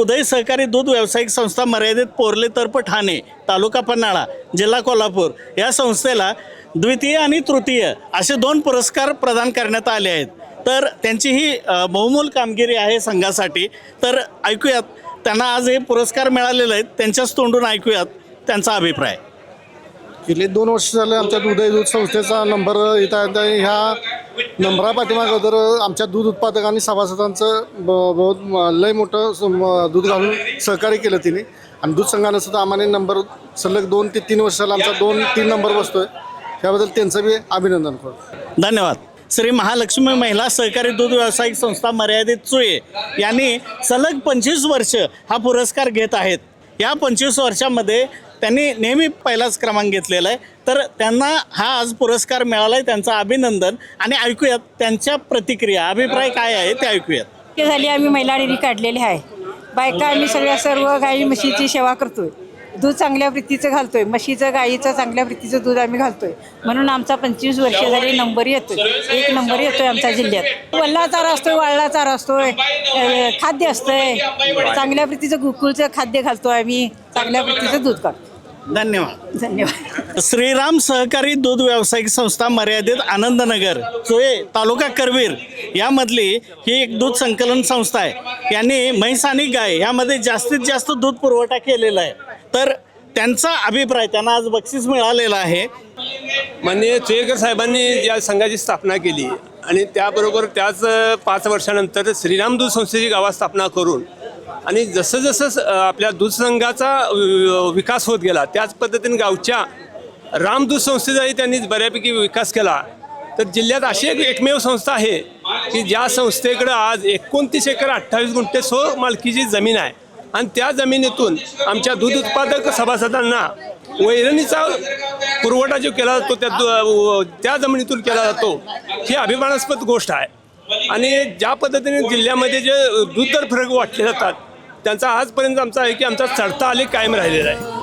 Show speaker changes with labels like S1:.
S1: उदय सहकारी दूध व्यावसायिक संस्था मर्यादित पोर्ले तर्फ ठाणे तालुका पन्हाळा जिल्हा कोल्हापूर या संस्थेला द्वितीय आणि तृतीय असे 2 पुरस्कार प्रदान करण्यात आले आहेत। तर त्यांची ही बहुमोल कामगिरी आहे संघासाठी। तर ऐकूयात त्यांना आज हे पुरस्कार मिळालेले आहेत, त्यांच्याच तोंडून ऐकूयात त्यांचा अभिप्राय।
S2: गेले 2 वर्ष झाले आमच्या उदय दूध संस्थेचा नंबर येत आहे। ह्या नंबरा पाठीमागं तर आमच्या दूध उत्पादक आणि सभासदांचं बहुत लय मोठं दूध घालून सहकार्य केलं तिने आणि दूध संघानं सुद्धा आम्हाला नंबर सलग 2 ते 3 वर्षाला आमचा 2-3 नंबर बसतोय। त्याबद्दल त्यांचं बी अभिनंदन करतो।
S1: धन्यवाद। श्री महालक्ष्मी महिला सहकारी दूध व्यावसायिक संस्था मर्यादित चुये यांनी सलग 25 वर्ष हा पुरस्कार घेत आहेत। या 25 वर्षामध्ये त्यांनी नेहमी पहिलाच क्रमांक घेतलेला आहे। तर त्यांना हा आज पुरस्कार मिळाला आहे, त्यांचं अभिनंदन। आणि ऐकूयात त्यांच्या प्रतिक्रिया, अभिप्राय काय आहे ते ऐकूयात।
S3: झाली आम्ही महिला डेअरी काढलेली आहे। बायका आम्ही सर्व गाई म्हशीची सेवा करतोय, दूध चांगल्या प्रीतीचं घालतोय, म्हशीचं गाईचं चांगल्या प्रीतीचं दूध आम्ही घालतोय, म्हणून आमचा 25 वर्ष झाली नंबर येतोय, 1 नंबर येतोय आमच्या जिल्ह्यात। वल्ला चारा असतोय, वाळला चारा असतोय, खाद्य असतंय, चांगल्या प्रीतीचं गोकुळचं खाद्य घालतोय आम्ही, चांगल्या प्रीतीचं दूध काढतो। धन्यवाद।
S1: श्रीराम सहकारी दूध व्यावसायिक संस्था मर्यादित आनंदनगर चोये तालुका करवीर यामधली ही एक दूध संकलन संस्था आहे। यांनी म्हैस आणि गाय यामध्ये जास्तीत जास्त दूध पुरवठा केलेला आहे। तर त्यांचा अभिप्राय, त्यांना आज बक्षीस मिळालेलं आहे।
S4: माननीय चोयेकर साहेबांनी या संघाची स्थापना केली आणि त्याबरोबर त्याच 5 वर्षानंतर श्रीराम दूध संस्थेची गावात स्थापना करून आणि जसं जसं आपल्या दूध संघाचा विकास होत गेला त्याच पद्धतीने गावच्या रामदूध संस्थेचाही त्यांनी बऱ्यापैकी विकास केला। तर जिल्ह्यात अशी एक एकमेव संस्था आहे की ज्या संस्थेकडं आज 29 एकर 28 गुंठे मालकीची जमीन आहे आणि त्या जमिनीतून आमच्या दूध उत्पादक सभासदांना वैरणीचा पुरवठा जो केला जातो त्या जमिनीतून केला जातो, ही अभिमानास्पद गोष्ट आहे। आणि ज्या पद्धतीने जिल्ह्यामध्ये जे दूध दर फरक वाटले जातात त्यांचा आजपर्यंत आमचा आहे की आमचा चढता आलेख कायम राहिलेला आहे।